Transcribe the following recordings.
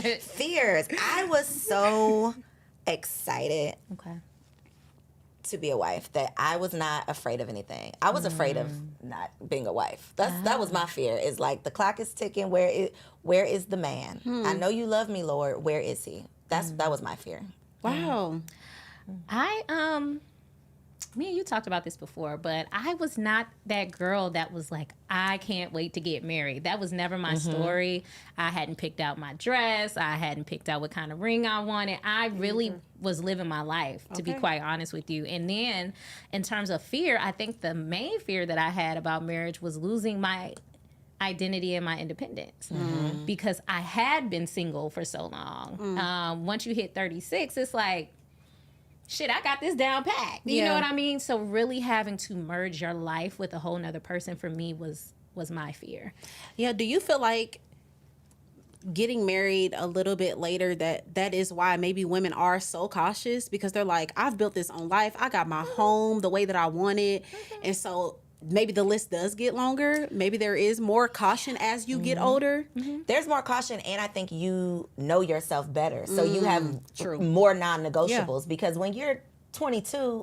Fears. I was so excited Okay. to be a wife that I was not afraid of anything. I was afraid of not being a wife. That was my fear. Is like the clock is ticking. Where is the man? I know you love me, Lord. Where is he? That was my fear. Wow. Me and you talked about this before, but I was not that girl that was like, I can't wait to get married. That was never my story. I hadn't picked out my dress. I hadn't picked out what kind of ring I wanted. I really was living my life, to be quite honest with you. And then in terms of fear, I think the main fear that I had about marriage was losing my identity and my independence because I had been single for so long. Once you hit 36, it's like, shit, I got this down packed. You know what I mean? So really having to merge your life with a whole nother person for me was my fear. Yeah. Do you feel like getting married a little bit later that is why maybe women are so cautious, because they're like, I've built this own life. I got my home the way that I want it. And so maybe the list does get longer. Maybe there is more caution as you get older. There's more caution, and I think you know yourself better. So you have more non-negotiables because when you're 22,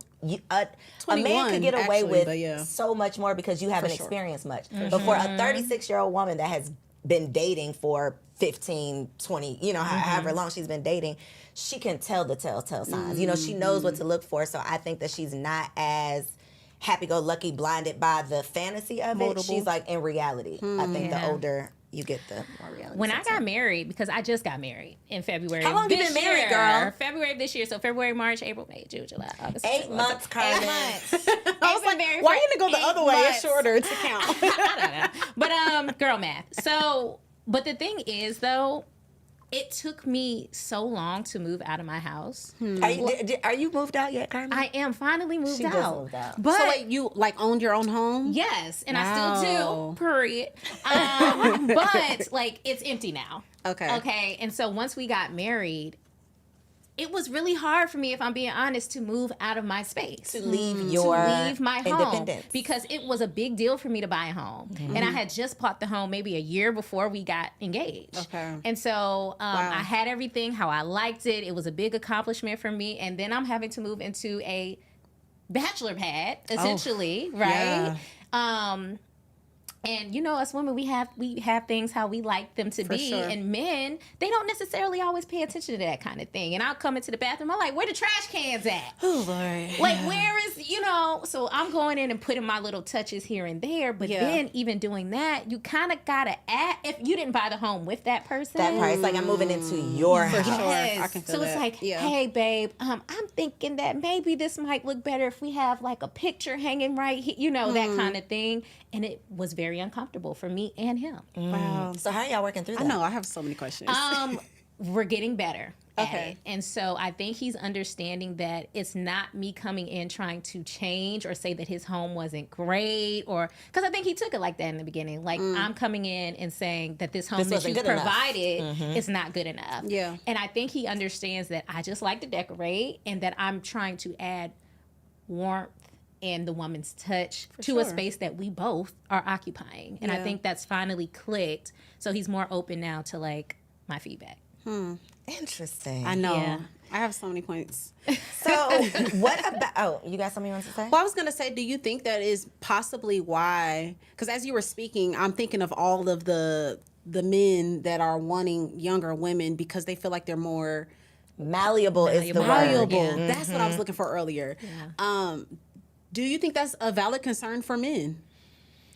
a man could get away with so much more because you haven't experienced much. But for a 36-year-old woman that has been dating for 15, 20, however long she's been dating, she can tell the telltale signs. She knows what to look for. So I think that she's not as happy-go-lucky, blinded by the fantasy of it. She's like in reality. I think the older you get, the more reality. When I got married, because I just got married in February. How long you been married, girl? February of this year. So February, March, April, May, June, July, August. 8 months, Carmen. 8 months. I was like, why are you going to go the other way? It's shorter to count. I don't know. But girl math. So, but the thing is, though, it took me so long to move out of my house. Are you moved out yet, Carmen? I am finally moved out. Just moved out. But so you owned your own home? yes, and I still do. Period. But it's empty now. Okay. And so once we got married, it was really hard for me, if I'm being honest, to move out of my space. To leave my home. independence. Because it was a big deal for me to buy a home. And I had just bought the home maybe a year before we got engaged. Okay. And so I had everything how I liked it. It was a big accomplishment for me. And then I'm having to move into a bachelor pad, essentially, right? Yeah. And us women, we have things how we like them to be, and men, they don't necessarily always pay attention to that kind of thing. And I'll come into the bathroom, I'm like, where the trash cans at? Oh Lord! Like, where is So I'm going in and putting my little touches here and there. But then even doing that, you kind of gotta add. If you didn't buy the home with that person, that part, it's like I'm moving into your house. Sure. I can feel so that. It's like, hey babe, I'm thinking that maybe this might look better if we have like a picture hanging right here, that kind of thing. And it was very uncomfortable for me and him. Wow. So how are y'all working through that? I know, I have so many questions. We're getting better at it. And so I think he's understanding that it's not me coming in trying to change or say that his home wasn't great, or because I think he took it like that in the beginning. Like, I'm coming in and saying that this home that you provided is not good enough. Yeah. And I think he understands that I just like to decorate and that I'm trying to add warmth and the woman's touch to a space that we both are occupying. And I think that's finally clicked. So he's more open now to my feedback. Interesting. I know. Yeah. I have so many points. So what about, you got something you want to say? Well, I was going to say, do you think that is possibly why, because as you were speaking, I'm thinking of all of the men that are wanting younger women because they feel like they're more malleable is the word. Malleable. Yeah. That's what I was looking for earlier. Yeah. Do you think that's a valid concern for men?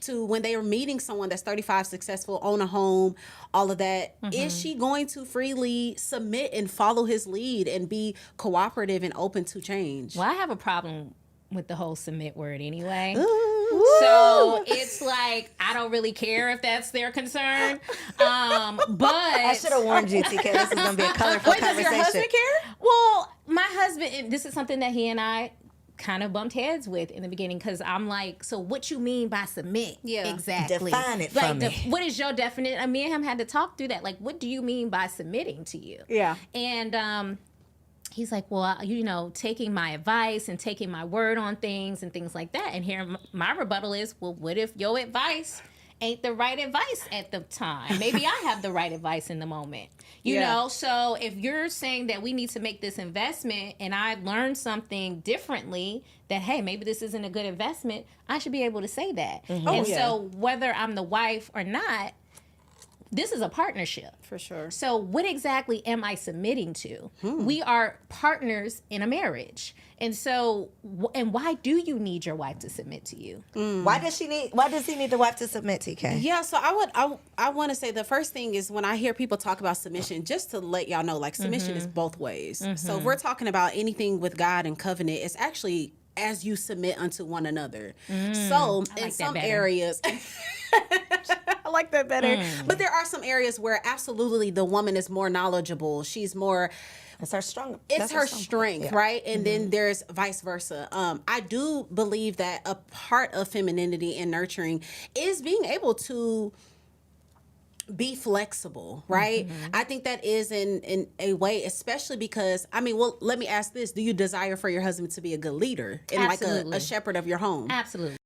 To when they are meeting someone that's 35, successful, own a home, all of that, is she going to freely submit and follow his lead and be cooperative and open to change? Well, I have a problem with the whole submit word anyway. Ooh. So it's like, I don't really care if that's their concern. But I should have warned you, TK. This is going to be a colorful conversation. Does your husband care? Well, my husband, and this is something that he and I kind of bumped heads with in the beginning, because I'm like, so what you mean by submit? Yeah. Exactly. Define it for me. What is your definition? Me and him had to talk through that. Like, what do you mean by submitting to you? Yeah. And he's like, well, taking my advice and taking my word on things and things like that. And here my rebuttal is, well, what if your advice ain't the right advice at the time. Maybe I have the right advice in the moment. You know, so if you're saying that we need to make this investment and I learned something differently, that, hey, maybe this isn't a good investment, I should be able to say that. And so whether I'm the wife or not, this is a partnership. For sure. So what exactly am I submitting to? We are partners in a marriage. And so, and why do you need your wife to submit to you? Why does he need the wife to submit, TK? Yeah, so I want to say the first thing is when I hear people talk about submission, just to let y'all know, like, submission is both ways. So if we're talking about anything with God and covenant, it's actually as you submit unto one another. So in some areas, I like that better. But there are some areas where absolutely the woman is more knowledgeable. She's more. It's her strong. It's her strength, right? And then there's vice versa. I do believe that a part of femininity and nurturing is being able to be flexible, right? I think that is in a way, especially because, I mean, well, let me ask this. Do you desire for your husband to be a good leader and like a shepherd of your home? Absolutely.